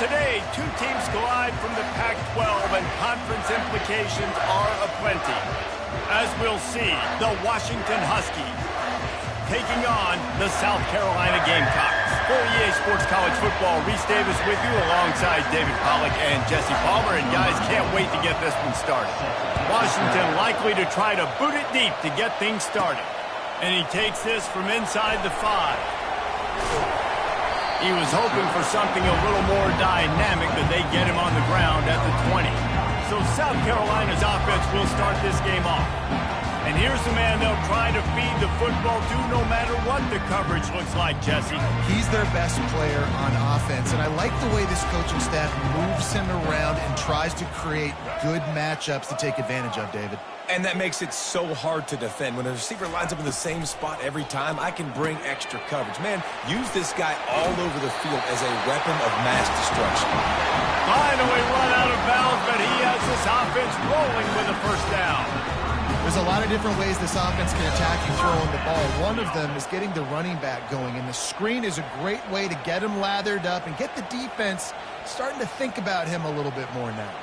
Today, two teams collide from the Pac-12, and conference implications are aplenty. As we'll see, the Washington Huskies taking on the South Carolina Gamecocks. For EA Sports College Football, Reese Davis with you alongside David Pollack and Jesse Palmer. And guys, can't wait to get this one started. Washington likely to try to boot it deep to get things started. And he takes this from inside the 5. He was hoping for something a little more dynamic, but they get him on the ground at the 20. So South Carolina's offense will start this game off. And here's the man they'll try to feed the football to no matter what the coverage looks like, Jesse. He's their best player on offense, and I like the way this coaching staff moves him around and tries to create good matchups to take advantage of, David. And that makes it so hard to defend. When a receiver lines up in the same spot every time, I can bring extra coverage. Man, use this guy all over the field as a weapon of mass destruction. Finally run out of bounds, but he has this offense rolling with a first down. There's a lot of different ways this offense can attack you throwing the ball. One of them is getting the running back going, and the screen is a great way to get him lathered up and get the defense starting to think about him a little bit more now.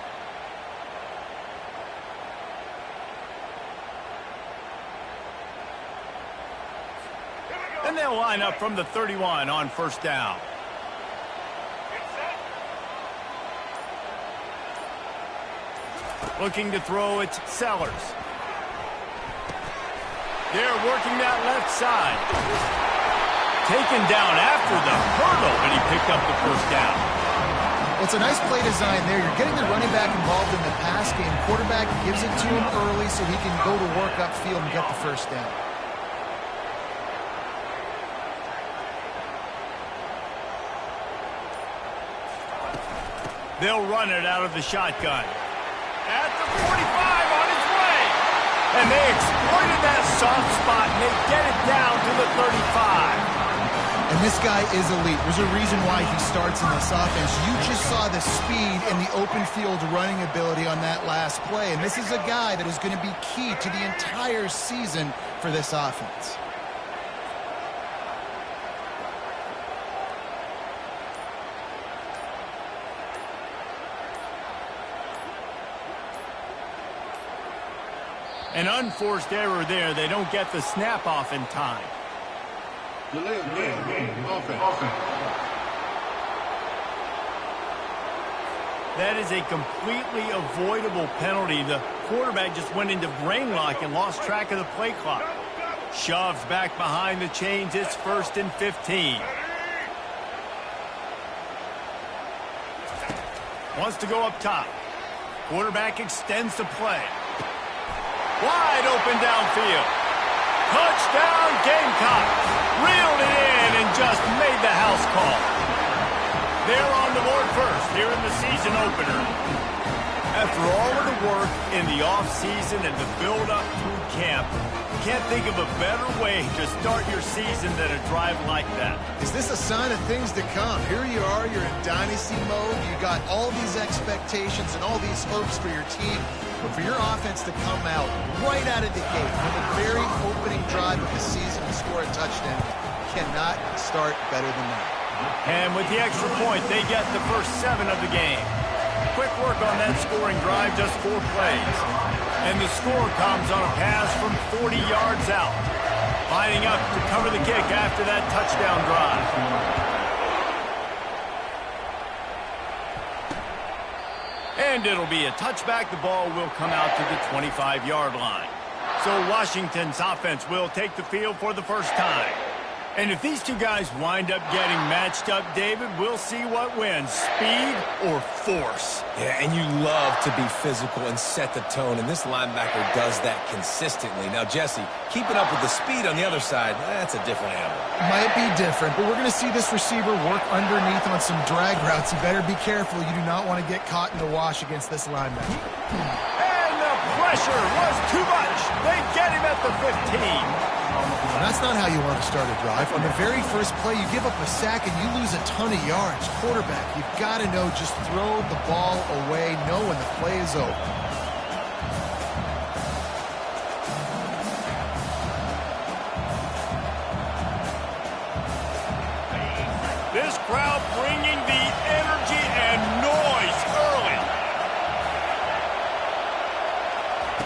And they'll line up from the 31 on first down. Looking to throw, it's Sellers. They're working that left side. Taken down after the hurdle, and he picked up the first down. Well, it's a nice play design there. You're getting the running back involved in the pass game. Quarterback gives it to him early so he can go to work upfield and get the first down. They'll run it out of the shotgun. At the 45 on its way. And they exploited that soft spot, and they get it down to the 35. And this guy is elite. There's a reason why he starts in this offense. You just saw the speed and the open field running ability on that last play. And this is a guy that is going to be key to the entire season for this offense. An unforced error there. They don't get the snap off in time. That is a completely avoidable penalty. The quarterback just went into brain lock and lost track of the play clock. Shoves back behind the chains. It's 1st and 15. Wants to go up top. Quarterback extends the play. Wide open downfield. Touchdown Gamecocks. Reeled it in and just made the house call. They're on the board first here in the season opener. After all of the work in the offseason and the build-up through camp, can't think of a better way to start your season than a drive like that. Is this a sign of things to come? Here you are, you're in dynasty mode. You got all these expectations and all these hopes for your team. But for your offense to come out right out of the gate on the very opening drive of the season and score a touchdown cannot start better than that. And with the extra point, they get the first 7 of the game. Quick work on that scoring drive, just 4 plays. And the score comes on a pass from 40 yards out. Lining up to cover the kick after that touchdown drive. And it'll be a touchback. The ball will come out to the 25-yard line. So Washington's offense will take the field for the first time. And if these two guys wind up getting matched up, David, we'll see what wins, speed or force. Yeah, and you love to be physical and set the tone, and this linebacker does that consistently. Now, Jesse, keeping up with the speed on the other side, that's a different animal. Might be different, but we're going to see this receiver work underneath on some drag routes. You better be careful. You do not want to get caught in the wash against this linebacker. And the pressure was too much. They get him at the 15. That's not how you want to start a drive. On the very first play, you give up a sack and you lose a ton of yards. Quarterback, you've got to know, just throw the ball away, know when the play is over. This crowd bringing the energy and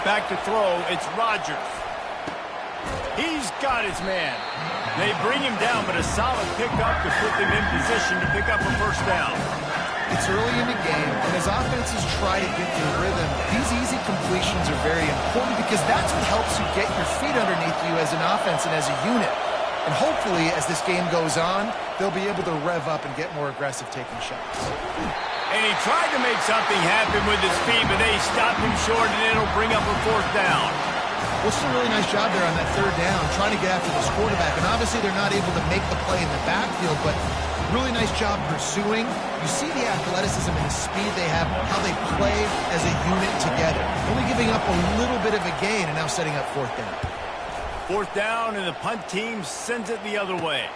Back to throw, it's Rodgers. He's got his man. They bring him down, but a solid pickup to put them in position to pick up a first down. It's early in the game, and as offenses try to get their rhythm, these easy completions are very important because that's what helps you get your feet underneath you as an offense and as a unit. And hopefully, as this game goes on, they'll be able to rev up and get more aggressive taking shots. And he tried to make something happen with his feet, but they stopped him short, and it'll bring up a fourth down. Well, it's a really nice job there on that third down, trying to get after this quarterback. And obviously, they're not able to make the play in the backfield, but really nice job pursuing. You see the athleticism and the speed they have, how they play as a unit together. Only giving up a little bit of a gain and now setting up fourth down. Fourth down, and the punt team sends it the other way.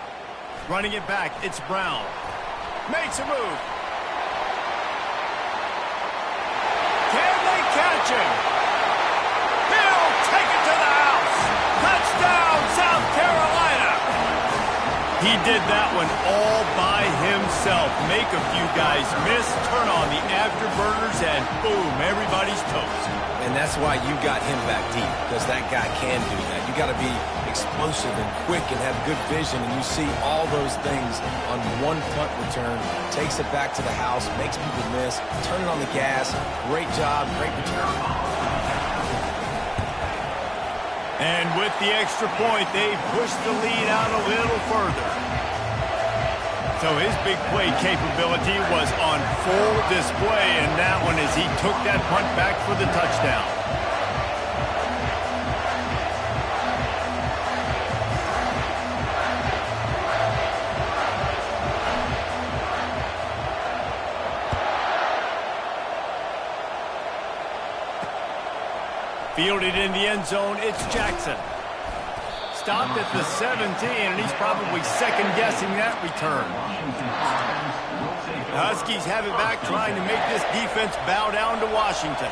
Running it back, it's Brown. Makes a move. Can they catch him? He'll take it to the house. Touchdown, South Carolina. He did that one all by himself. Make a few guys miss, turn on the afterburners, and boom, everybody's toast. And that's why you got him back deep, because that guy can do that. You got to be explosive and quick and have good vision, and you see all those things on one punt return. Takes it back to the house, makes people miss, turn it on the gas. Great job, great return. And with the extra point, they push the lead out a little further. So his big play capability was on full display in that one as he took that punt back for the touchdown. Fielded in the end zone, it's Jackson. Stopped at the 17, and he's probably second-guessing that return. The Huskies have it back, trying to make this defense bow down to Washington.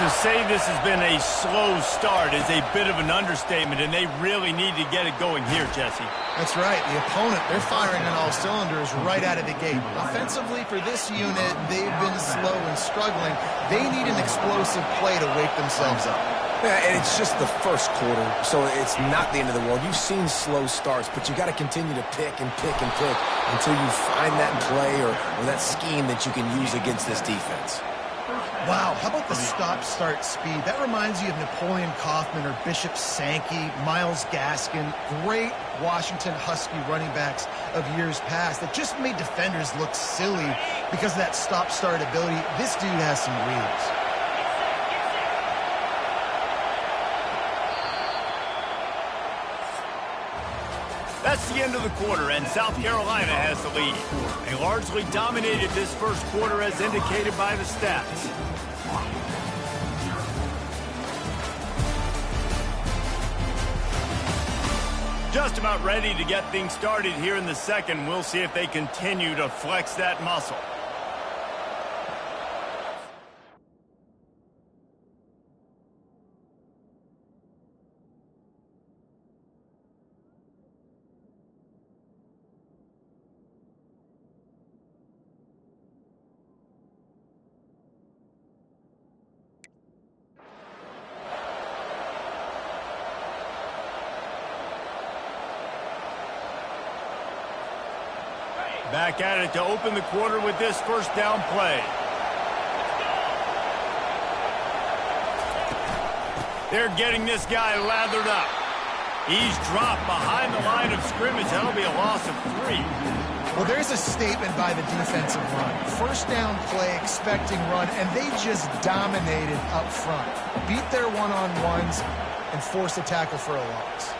To say this has been a slow start is a bit of an understatement, and they really need to get it going here, Jesse. That's right. The opponent, they're firing on all cylinders right out of the gate. Offensively, for this unit, they've been slow and struggling. They need an explosive play to wake themselves up. Yeah, and it's just the first quarter, so it's not the end of the world. You've seen slow starts, but you got to continue to pick and pick and pick until you find that play or that scheme that you can use against this defense. Wow, how about the stop-start speed? That reminds you of Napoleon Kaufman or Bishop Sankey, Myles Gaskin, great Washington Husky running backs of years past that just made defenders look silly because of that stop-start ability. This dude has some reads. That's the end of the quarter, and South Carolina has the lead. They largely dominated this first quarter as indicated by the stats. Just about ready to get things started here in the second. We'll see if they continue to flex that muscle. Back at it to open the quarter with this first down play. They're getting this guy lathered up. He's dropped behind the line of scrimmage. That'll be a loss of 3. Well, there's a statement by the defensive line. First down play, expecting run, and they just dominated up front. Beat their one-on-ones and forced a tackle for a loss.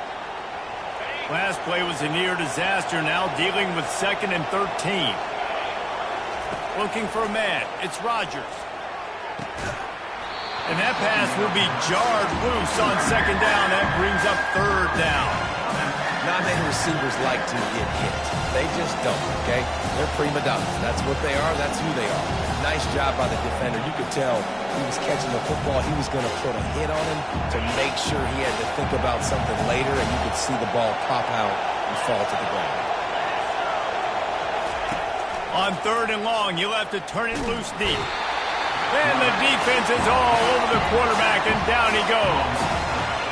Last play was a near disaster, now dealing with 2nd and 13. Looking for a man, it's Rodgers. And that pass will be jarred loose on 2nd down. That brings up 3rd down. Not many receivers like to get hit. They just don't, okay? They're prima donnas. That's what they are. That's who they are. Nice job by the defender. You could tell he was catching the football. He was going to put a hit on him to make sure he had to think about something later, and you could see the ball pop out and fall to the ground. On 3rd and long, you'll have to turn it loose deep. And the defense is all over the quarterback, and down he goes.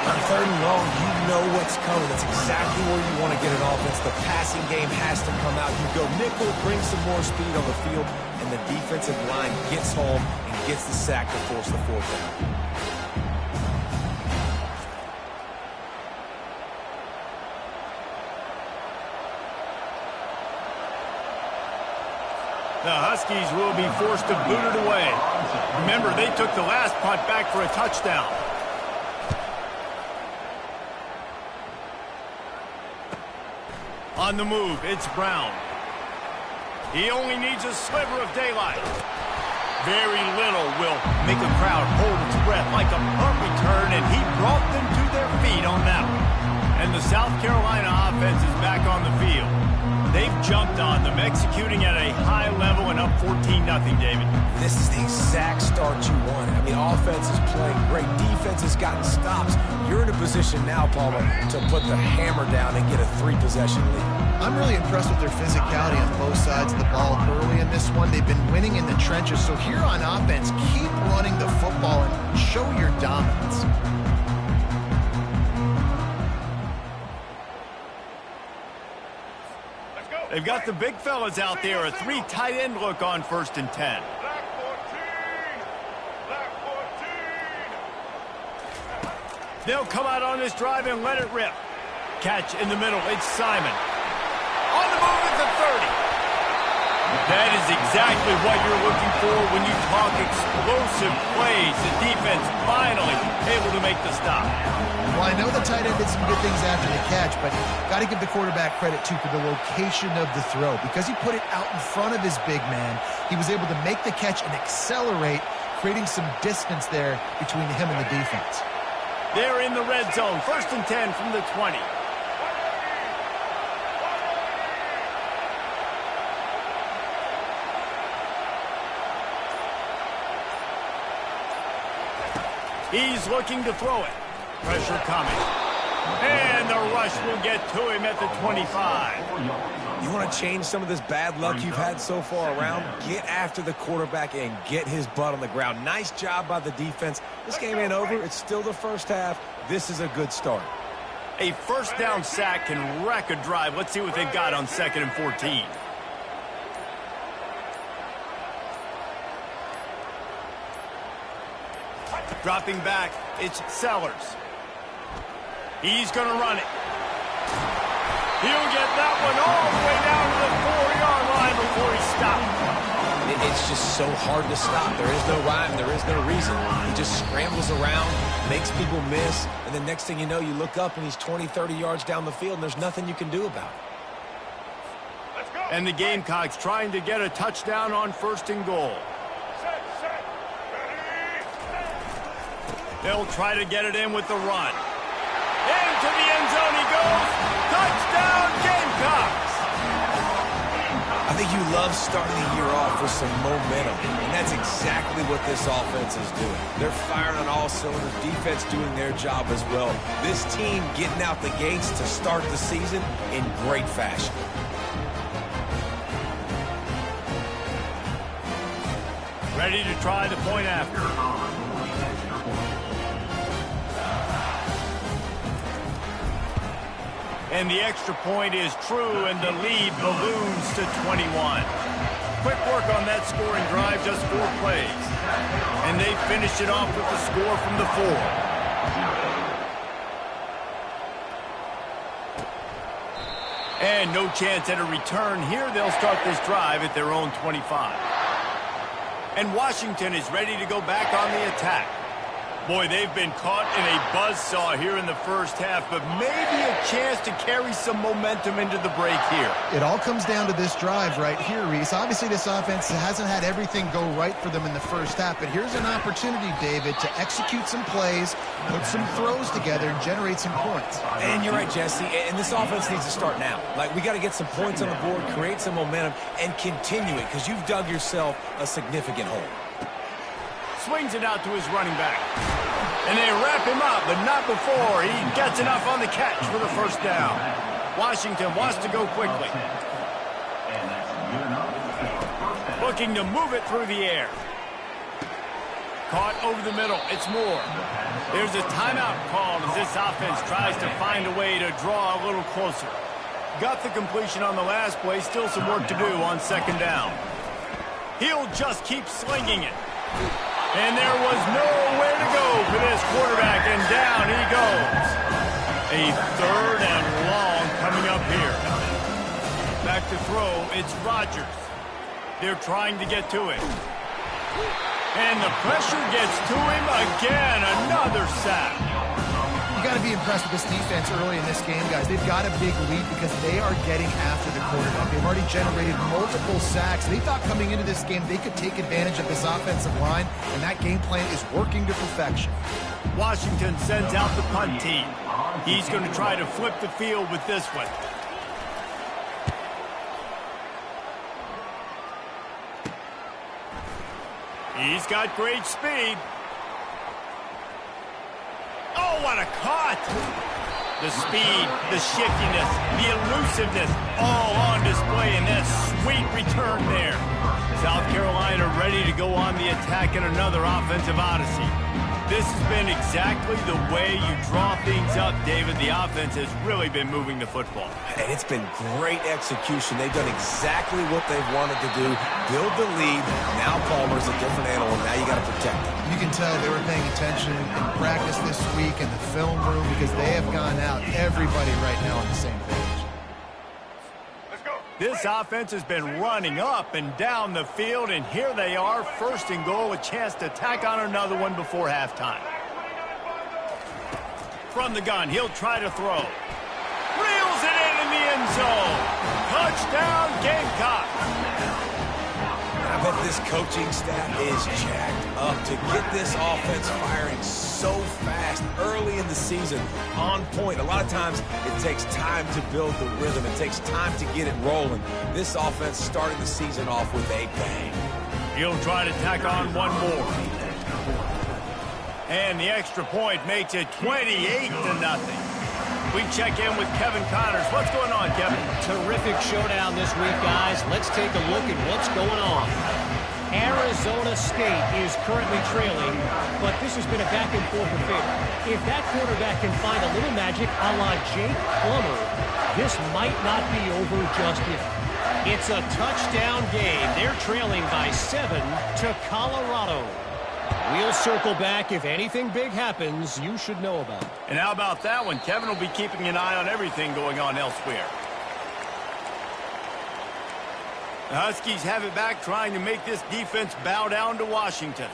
On 3rd and long, you know what's coming. That's exactly where you want to get an offense. The passing game has to come out. You go nickel, bring some more speed on the field, and the defensive line gets home and gets the sack to force the 4th down. The Huskies will be forced to boot it away. Remember, they took the last punt back for a touchdown. On the move, it's Brown. He only needs a sliver of daylight. Very little will make a crowd hold its breath like a punt return, and he brought them to their feet on that one. And the South Carolina offense is back on the field. They've jumped on them, executing at a high level and up 14-0, David. This is the exact start you wanted. I mean, offense is playing great. Defense has gotten stops. You're in a position now, Palmer, to put the hammer down and get a 3-possession lead. I'm really impressed with their physicality on both sides of the ball early in this one. They've been winning in the trenches. So here on offense, keep running the football and show your dominance. They've got the big fellas out there. A 3 tight end look on 1st and 10. They'll come out on this drive and let it rip. Catch in the middle. It's Simon. On the move at the 30. That is exactly what you're looking for when you talk explosive plays. The defense finally able to make the stop. Well, I know the tight end did some good things after the catch, but got to give the quarterback credit, too, for the location of the throw. Because he put it out in front of his big man, he was able to make the catch and accelerate, creating some distance there between him and the defense. They're in the red zone. 1st and 10 from the 20. He's looking to throw it. Pressure coming. And the rush will get to him at the 25. You want to change some of this bad luck you've had so far around? Get after the quarterback and get his butt on the ground. Nice job by the defense. This game ain't over. It's still the first half. This is a good start. A 1st down sack can wreck a drive. Let's see what they've got on 2nd and 14. Dropping back, it's Sellers. He's going to run it. He'll get that one all the way down to the 4-yard line before he stops. It's just so hard to stop. There is no rhyme. There is no reason. He just scrambles around, makes people miss, and the next thing you know, you look up and he's 20, 30 yards down the field, and there's nothing you can do about it. Let's go. And the Gamecocks trying to get a touchdown on 1st and goal. They'll try to get it in with the run. Into the end zone he goes. Touchdown, Gamecocks! I think you love starting the year off with some momentum, and that's exactly what this offense is doing. They're firing on all cylinders, defense doing their job as well. This team getting out the gates to start the season in great fashion. Ready to try the point after. And the extra point is true, and the lead balloons to 21. Quick work on that scoring drive, just 4 plays. And they finished it off with the score from the 4. And no chance at a return here. They'll start this drive at their own 25. And Washington is ready to go back on the attack. Boy, they've been caught in a buzzsaw here in the first half, but maybe a chance to carry some momentum into the break here. It all comes down to this drive right here, Reese. Obviously, this offense hasn't had everything go right for them in the first half, but here's an opportunity, David, to execute some plays, put some throws together, and generate some points. And you're right, Jesse, and this offense needs to start now. Like, we got to get some points on the board, create some momentum, and continue it, because you've dug yourself a significant hole. Swings it out to his running back. And they wrap him up, but not before he gets enough on the catch for the 1st down. Washington wants to go quickly. Looking to move it through the air. Caught over the middle. It's Moore. There's a timeout called as this offense tries to find a way to draw a little closer. Got the completion on the last play. Still some work to do on second down. He'll just keep slinging it. And there was nowhere to go for this quarterback, and down he goes. A third and long coming up here. Back to throw, it's Rodgers. They're trying to get to him. And the pressure gets to him again. Another sack. You got to be impressed with this defense early in this game, guys. They've got a big lead because they are getting after the quarterback. They've already generated multiple sacks. They thought coming into this game they could take advantage of this offensive line, and that game plan is working to perfection. Washington sends out the punt team. He's going to try to flip the field with this one. He's got great speed. Oh, what a cut! The speed, the shiftiness, the elusiveness, all on display in that sweet return there. South Carolina ready to go on the attack in another offensive odyssey. This has been exactly the way you draw things up, David. The offense has really been moving the football. And it's been great execution. They've done exactly what they've wanted to do. Build the lead. Now Palmer's a different animal. Now you got to protect him. You can tell they were paying attention in practice this week in the film room because they have gone out, everybody right now on the same page. This offense has been running up and down the field, and here they are, first and goal, a chance to tack on another one before halftime. From the gun, he'll try to throw. Reels it in the end zone. Touchdown, Gamecocks. I bet this coaching staff is jacked up to get this offense firing so fast early in the season, on point. A lot of times it takes time to build the rhythm. It takes time to get it rolling. This offense started the season off with a bang. He'll try to tack on one more. And the extra point makes it 28-0. We check in with Kevin Connors. What's going on, Kevin? Terrific showdown this week, guys. Let's take a look at what's going on. Arizona State is currently trailing, but this has been a back-and-forth affair. If that quarterback can find a little magic a la Jake Plummer, this might not be over just yet. It's a touchdown game. They're trailing by 7 to Colorado. We'll circle back. If anything big happens, you should know about it. And how about that one? Kevin will be keeping an eye on everything going on elsewhere. The Huskies have it back, trying to make this defense bow down to Washington.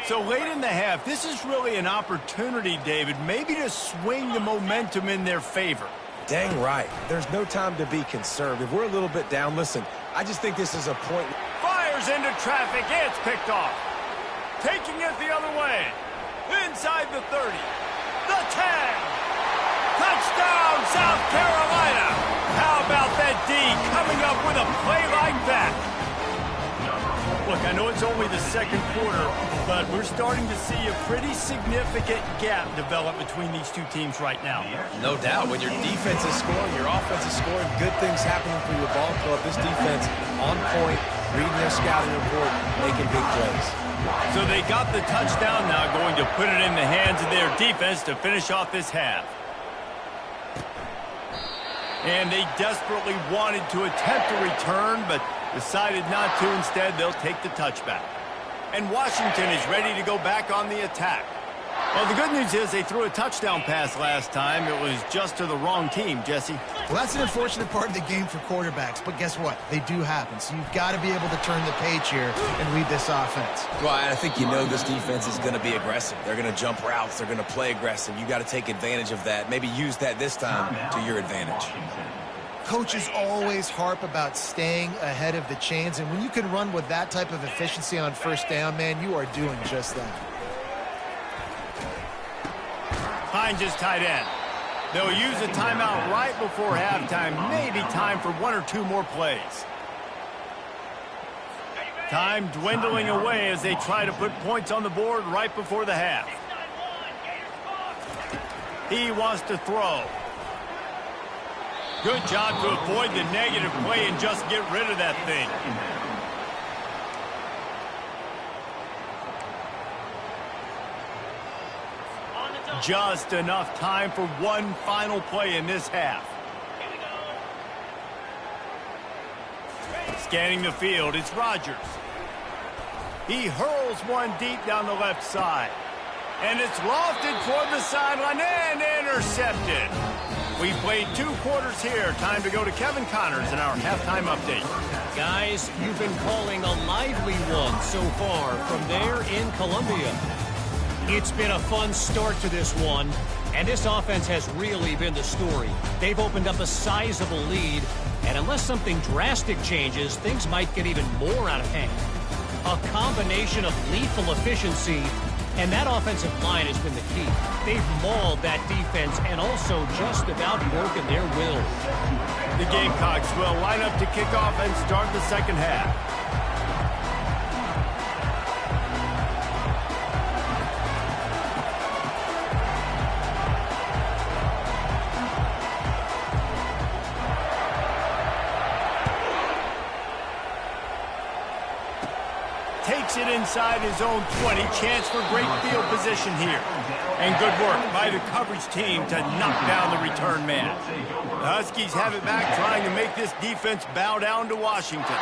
So late in the half, this is really an opportunity, David, maybe to swing the momentum in their favor. Dang right. There's no time to be conservative. We're a little bit down. Listen, I just think this is a point. Fires into traffic. It's picked off. Taking it the other way. Inside the 30. The 10. Touchdown, South Carolina. How about that D coming up with a play like that? Look, I know it's only the second quarter, but we're starting to see a pretty significant gap develop between these two teams right now. No doubt. When your defense is scoring, your offense is scoring, good things happening for your ball club. This defense on point, reading their scouting report, making big plays. So they got the touchdown, now going to put it in the hands of their defense to finish off this half. And they desperately wanted to attempt a return, but decided not to. Instead, they'll take the touchback. And Washington is ready to go back on the attack. Well, the good news is they threw a touchdown pass last time. It was just to the wrong team, Jesse. Well, that's an unfortunate part of the game for quarterbacks, but guess what? They do happen, so you've got to be able to turn the page here and lead this offense. Well, I think you know this defense is going to be aggressive. They're going to jump routes. They're going to play aggressive. You got to take advantage of that. Maybe use that this time to your advantage. Coaches always harp about staying ahead of the chains, and when you can run with that type of efficiency on first down, man, you are doing just that. Hines is tight end. They'll use a timeout right before halftime. Maybe time for one or two more plays. Time dwindling away as they try to put points on the board right before the half. He wants to throw. Good job to avoid the negative play and just get rid of that thing. Just enough time for one final play in this half. Scanning the field, it's Rodgers. He hurls one deep down the left side. And it's lofted toward the sideline and intercepted. We've played 2 quarters here. Time to go to Kevin Connors in our halftime update. Guys, you've been calling a lively one so far from there in Columbia. It's been a fun start to this one, and this offense has really been the story. They've opened up a sizable lead, and unless something drastic changes, things might get even more out of hand. A combination of lethal efficiency, and that offensive line has been the key. They've mauled that defense and also just about broken their will. The Gamecocks will line up to kick off and start the second half. Takes it inside his own 20. Chance for great field position here. And good work by the coverage team to knock down the return man. The Huskies have it back, trying to make this defense bow down to Washington.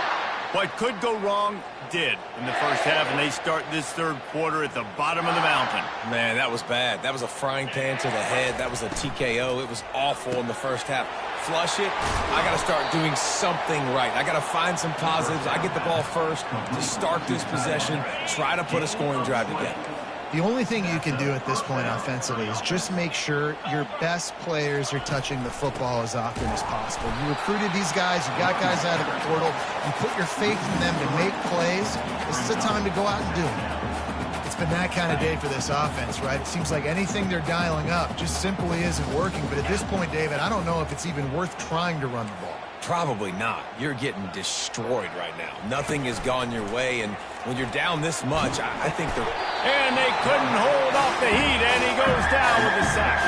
What could go wrong did in the first half, and they start this third quarter at the bottom of the mountain. Man, that was bad. That was a frying pan to the head. That was a TKO. It was awful in the first half. Flush it. I got to start doing something right. I got to find some positives. I get the ball first to start this possession, try to put a scoring drive together. The only thing you can do at this point offensively is just make sure your best players are touching the football as often as possible. You recruited these guys. You got guys out of the portal. You put your faith in them to make plays. This is the time to go out and do it. It's been that kind of day for this offense, right? It seems like anything they're dialing up just simply isn't working. But at this point, David, I don't know if it's even worth trying to run the ball. Probably not. You're getting destroyed right now. Nothing has gone your way, and when you're down this much, I think they're... And they couldn't hold off the heat, and he goes down with a sack.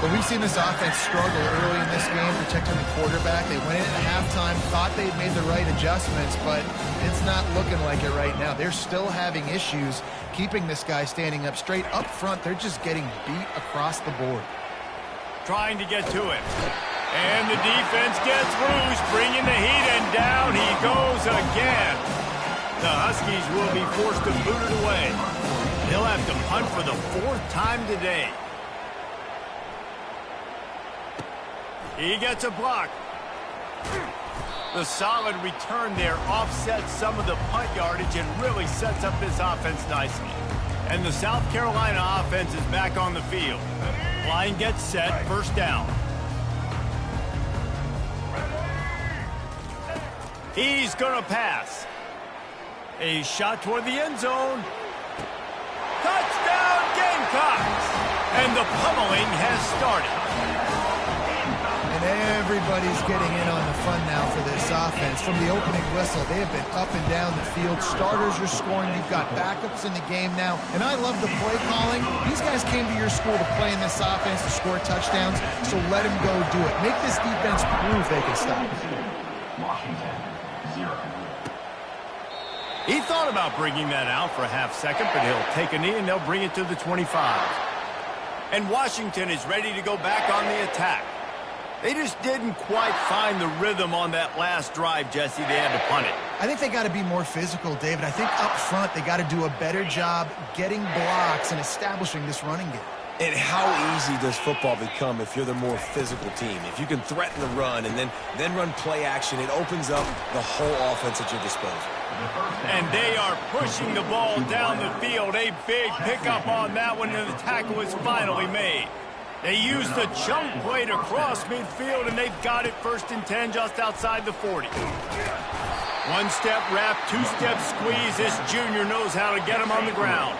But we've seen this offense struggle early in this game, protecting the quarterback. They went in at halftime, thought they'd made the right adjustments, but it's not looking like it right now. They're still having issues keeping this guy standing up straight. Up front, they're just getting beat across the board. Trying to get to it. And the defense gets loose, bringing the heat, and down he goes again. The Huskies will be forced to boot it away. They'll have to punt for the 4th time today. He gets a block. The solid return there offsets some of the punt yardage and really sets up this offense nicely. And the South Carolina offense is back on the field. Line gets set, first down. He's going to pass. A shot toward the end zone. Touchdown, Gamecocks! And the pummeling has started. And everybody's getting in on the fun now for this offense. From the opening whistle, they have been up and down the field. Starters are scoring. You've got backups in the game now. And I love the play calling. These guys came to your school to play in this offense to score touchdowns, so let them go do it. Make this defense prove they can stop it. He thought about bringing that out for a half second, but he'll take a knee and they'll bring it to the 25. And Washington is ready to go back on the attack. They just didn't quite find the rhythm on that last drive, Jesse. They had to punt it. I think they got to be more physical, David. I think up front they got to do a better job getting blocks and establishing this running game. And how easy does football become if you're the more physical team? If you can threaten the run and then run play action, it opens up the whole offense at your disposal. And they are pushing the ball down the field. A big pickup on that one, and the tackle is finally made. They used the chunk play to cross midfield, and they've got it 1st and 10 just outside the 40. One-step wrap, two-step squeeze. This junior knows how to get him on the ground.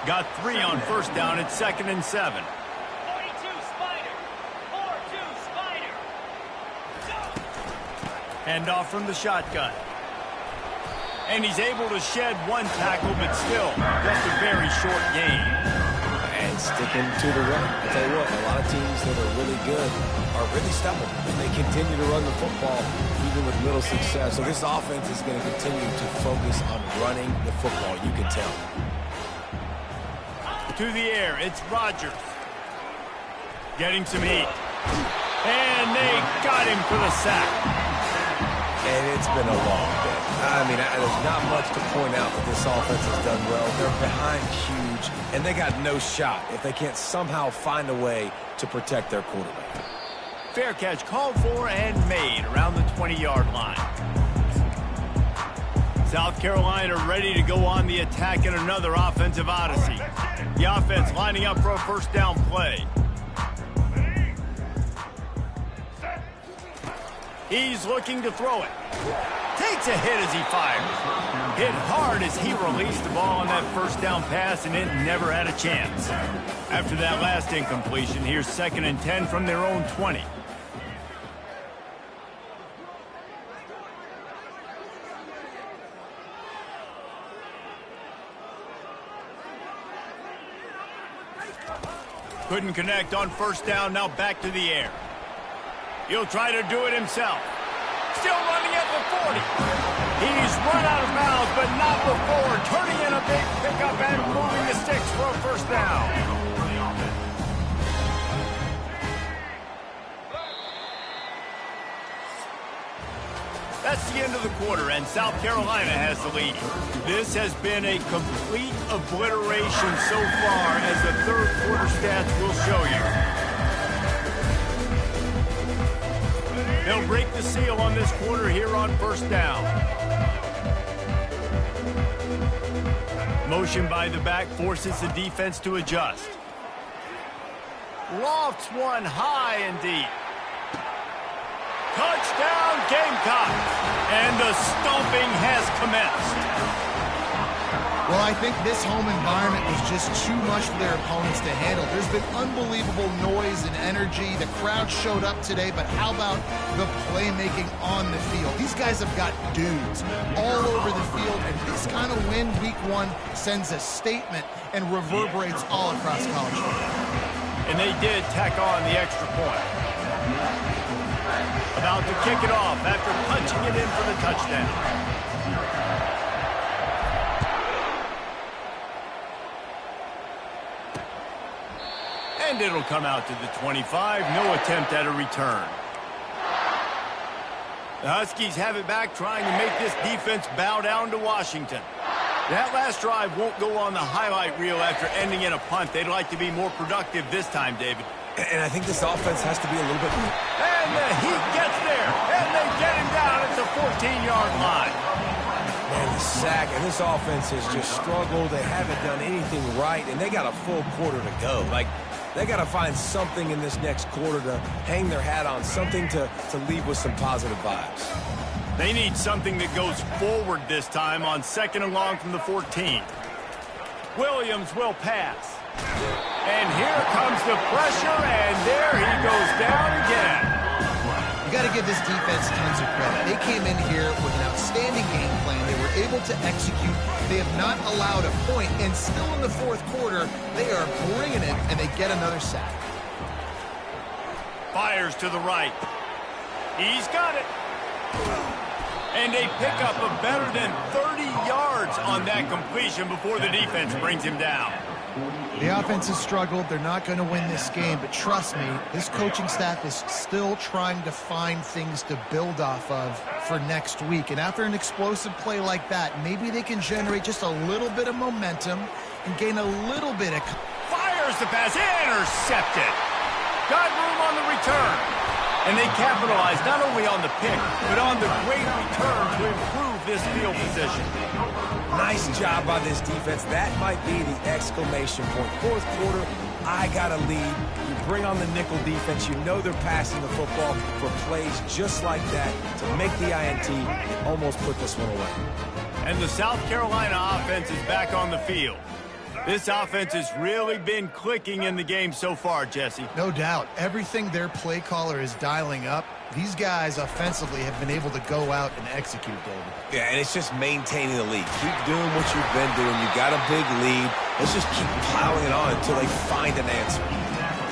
Got 3 on first down at 2nd and 7. 42 Spider. 4-2 Spider. Hand off from the shotgun. And he's able to shed one tackle, but still just a very short gain. And sticking to the run. I'll tell you what, a lot of teams that are really good are really stubborn. And they continue to run the football even with little success. So this offense is going to continue to focus on running the football. You can tell. To the air, it's Rodgers. Getting some heat. And they got him for the sack. And it's been a long day. I mean, there's not much to point out that this offense has done well. They're behind huge, and they got no shot if they can't somehow find a way to protect their quarterback. Fair catch called for and made around the 20-yard line. South Carolina ready to go on the attack in another offensive odyssey. The offense lining up for a first down play. He's looking to throw it. Takes a hit as he fires. Hit hard as he released the ball on that first down pass, and it never had a chance. After that last incompletion, here's 2nd and 10 from their own 20. Couldn't connect on first down, now back to the air. He'll try to do it himself. Still running at the 40. He's run out of bounds, but not before turning in a big pickup and moving the sticks for a first down. That's the end of the quarter, and South Carolina has the lead. This has been a complete obliteration so far, as the third quarter stats will show you. They'll break the seal on this quarter here on first down. Motion by the back forces the defense to adjust. Lofts one high and deep. Touchdown, Gamecocks! And the stomping has commenced. Well, I think this home environment was just too much for their opponents to handle. There's been unbelievable noise and energy. The crowd showed up today, but how about the playmaking on the field? These guys have got dudes all over the field, and this kind of win week 1 sends a statement and reverberates all across college football. And they did tack on the extra point. About to kick it off after punching it in for the touchdown. And it'll come out to the 25. No attempt at a return. The Huskies have it back, trying to make this defense bow down to Washington. That last drive won't go on the highlight reel after ending in a punt. They'd like to be more productive this time, David. And I think this offense has to be a little bit... And the Heat gets there, and they get him down at the 14-yard line. Man, the sack, and this offense has just struggled. They haven't done anything right, and they got a full quarter to go. Like, they got to find something in this next quarter to hang their hat on, something to leave with some positive vibes. They need something that goes forward this time on 2nd and long from the 14. Williams will pass. And here comes the pressure, and there he goes down again. You got to give this defense tons of credit. They came in here with an outstanding game plan. They were able to execute. They have not allowed a point, and still in the fourth quarter, they are bringing it, and they get another sack. Fires to the right. He's got it. And they pick up a better than 30 yards on that completion before the defense brings him down. The offense has struggled. They're not going to win this game, but trust me, this coaching staff is still trying to find things to build off of for next week. And after an explosive play like that, maybe they can generate just a little bit of momentum and gain a little bit of... Fires the pass, intercepted. Got room on the return. And they capitalize not only on the pick, but on the great return to improve this field position. Nice job by this defense. That might be the exclamation point. Fourth quarter, I got a lead. You bring on the nickel defense. You know they're passing the football for plays just like that to make the INT, almost put this one away. And the South Carolina offense is back on the field. This offense has really been clicking in the game so far, Jesse. No doubt. Everything their play caller is dialing up, these guys offensively have been able to go out and execute, David. Yeah, and it's just maintaining the lead. Keep doing what you've been doing. You got a big lead. Let's just keep piling it on until they find an answer.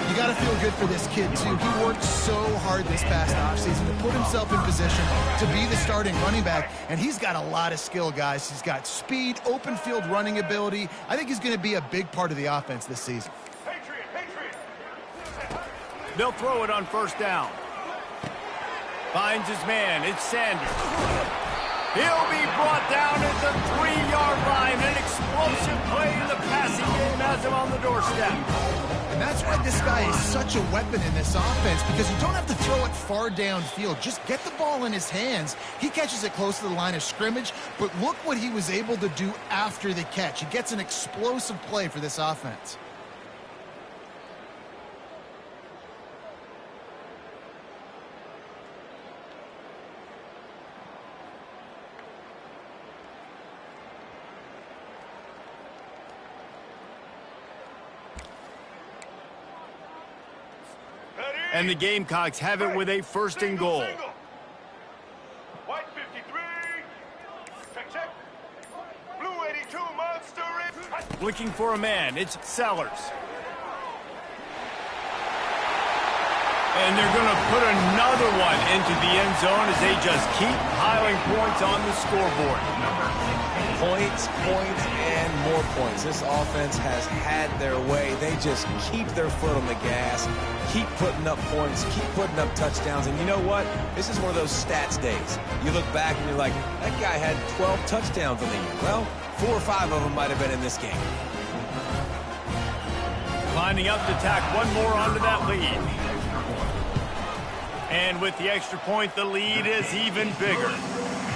You got to feel good for this kid, too. He worked so hard this past offseason to put himself in position to be the starting running back, and he's got a lot of skill, guys. He's got speed, open field running ability. I think he's going to be a big part of the offense this season. They'll throw it on first down. Finds his man. It's Sanders. He'll be brought down at the 3-yard line. An explosive play in the passing game has him on the doorstep. And that's why this guy is such a weapon in this offense, because you don't have to throw it far downfield. Just get the ball in his hands. He catches it close to the line of scrimmage, but look what he was able to do after the catch. He gets an explosive play for this offense. And the Gamecocks have it with a first and goal. White 53. Check. Blue 82 monster. Looking for a man. It's Sellers. And they're going to put another one into the end zone as they just keep piling points on the scoreboard. Points, and more points. This offense has had their way. They just keep their foot on the gas, keep putting up points, keep putting up touchdowns. And you know what? This is one of those stats days. You look back and you're like, that guy had 12 touchdowns on the year. Well, 4 or 5 of them might have been in this game. Lining up to tack one more onto that lead. And with the extra point, the lead is even bigger.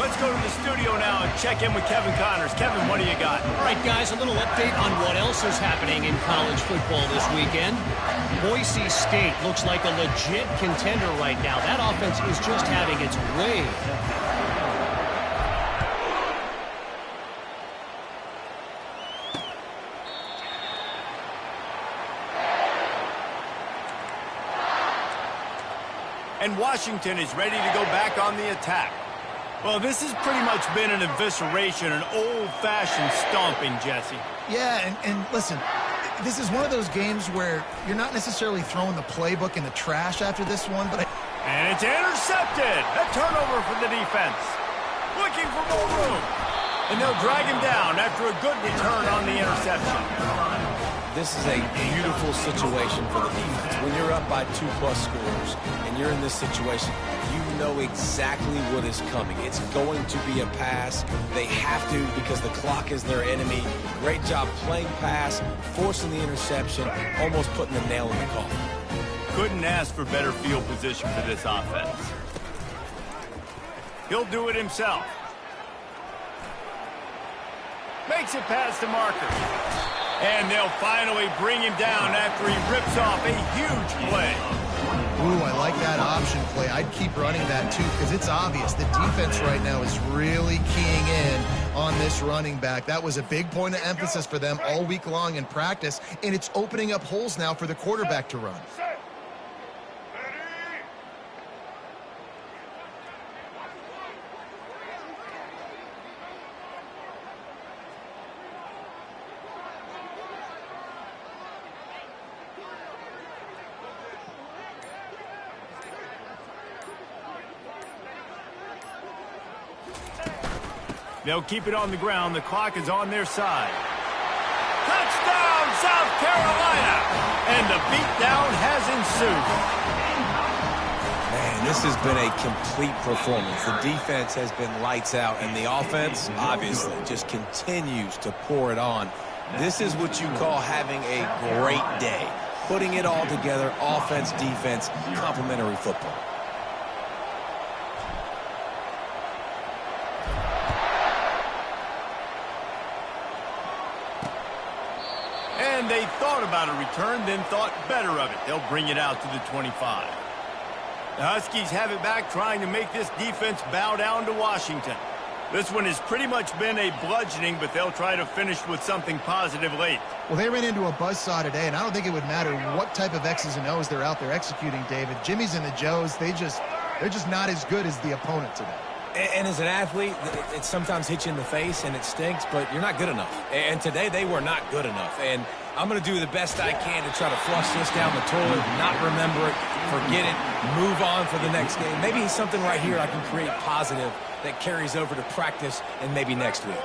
Let's go to the studio now and check in with Kevin Connors. Kevin, what do you got? All right, guys, a little update on what else is happening in college football this weekend. Boise State looks like a legit contender right now. That offense is just having its way. And Washington is ready to go back on the attack. Well, this has pretty much been an evisceration, an old-fashioned stomping, Jesse. Yeah, and listen, this is one of those games where you're not necessarily throwing the playbook in the trash after this one, but And it's intercepted. A turnover for the defense. Looking for more room. And they'll drag him down after a good return on the interception. This is a beautiful situation for the defense. When you're up by 2+ scores and you're in this situation, you know exactly what is coming. It's going to be a pass. They have to because the clock is their enemy. Great job playing pass, forcing the interception, almost putting the nail in the coffin. Couldn't ask for better field position for this offense. He'll do it himself. Makes it past the marker. And they'll finally bring him down after he rips off a huge play. ooh, I like that option play. I'd keep running that too because it's obvious the defense right now is really keying in on this running back. That was a big point of emphasis for them all week long in practice, and it's opening up holes now for the quarterback to run. They'll keep it on the ground. The clock is on their side. Touchdown, South Carolina! And the beatdown has ensued. Man, this has been a complete performance. The defense has been lights out, and the offense, obviously, just continues to pour it on. This is what you call having a great day. Putting it all together, offense, defense, complementary football. And they thought about a return, then thought better of it. They'll bring it out to the 25. The Huskies have it back, trying to make this defense bow down to Washington. This one has pretty much been a bludgeoning, but they'll try to finish with something positive late. Well, they ran into a buzzsaw today, and I don't think it would matter what type of X's and O's they're out there executing, David. Jimmy's and the Joes, they're just not as good as the opponent today. And as an athlete, it sometimes hits you in the face and it stinks, but you're not good enough. And today they were not good enough. And I'm going to do the best I can to try to flush this down the toilet, not remember it, forget it, move on for the next game. Maybe something right here I can create positive that carries over to practice and maybe next week.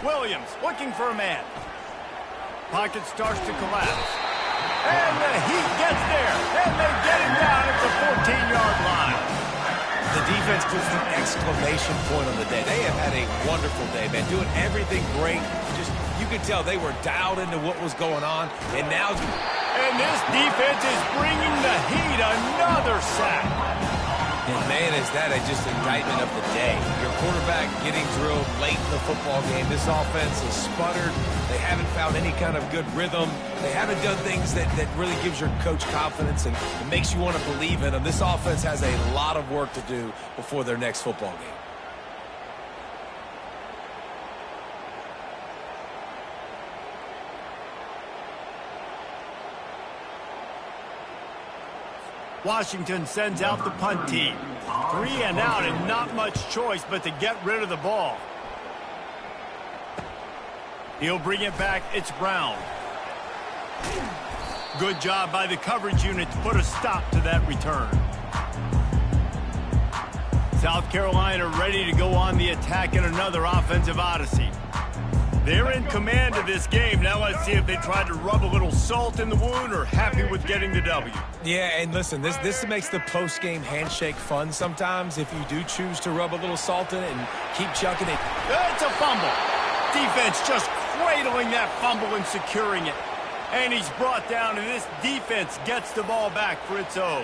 Williams looking for a man. Pocket starts to collapse. And the Heat gets there, and they get him down at the 14-yard line. The defense puts the exclamation point on the day. They have had a wonderful day, man, doing everything great. Just, you could tell they were dialed into what was going on, and now... And this defense is bringing the Heat another sack. And man, is that just indictment of the day. Your quarterback getting drilled late in the football game. This offense has sputtered. They haven't found any kind of good rhythm. They haven't done things that really gives your coach confidence and it makes you want to believe in them. This offense has a lot of work to do before their next football game. Washington sends out the punt team. 3 and out and not much choice but to get rid of the ball. He'll bring it back. It's Brown. Good job by the coverage unit to put a stop to that return. South Carolina ready to go on the attack in another offensive odyssey. They're in command of this game. Now let's see if they try to rub a little salt in the wound or happy with getting the W. Yeah, and listen, this makes the post-game handshake fun sometimes if you do choose to rub a little salt in it and keep chucking it. It's a fumble. Defense just cradling that fumble and securing it. And he's brought down, and this defense gets the ball back for its own.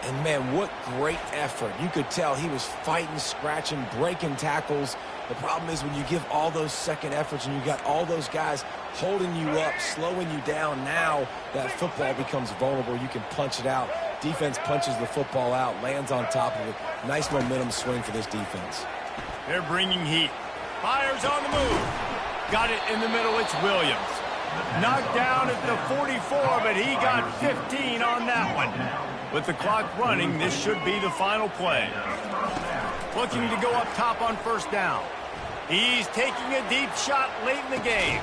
And, man, what great effort. You could tell he was fighting, scratching, breaking tackles. The problem is when you give all those second efforts and you got all those guys holding you up, slowing you down, now that football becomes vulnerable. You can punch it out. Defense punches the football out, lands on top of it. Nice momentum swing for this defense. They're bringing heat. Fires on the move. Got it in the middle. It's Williams. Knocked down at the 44, but he got 15 on that one. With the clock running, this should be the final play. Looking to go up top on first down. He's taking a deep shot late in the game.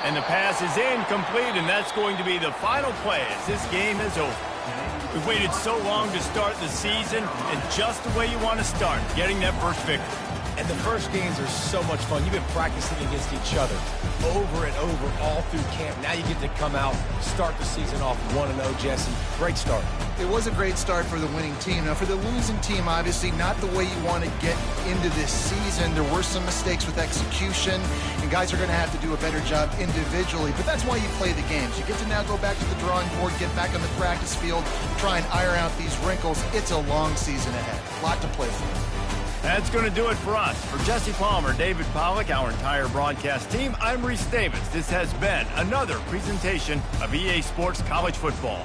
And the pass is incomplete, and that's going to be the final play as this game is over. We've waited so long to start the season, and just the way you want to start, getting that first victory. And the first games are so much fun. You've been practicing against each other over and over all through camp. Now you get to come out, start the season off 1-0, Jesse. Great start. It was a great start for the winning team. Now, for the losing team, obviously not the way you want to get into this season. There were some mistakes with execution, and guys are going to have to do a better job individually. But that's why you play the games. You get to now go back to the drawing board, get back on the practice field, try and iron out these wrinkles. It's a long season ahead. A lot to play for. That's going to do it for us. For Jesse Palmer, David Pollack, our entire broadcast team, I'm Reese Davis. This has been another presentation of EA Sports College Football.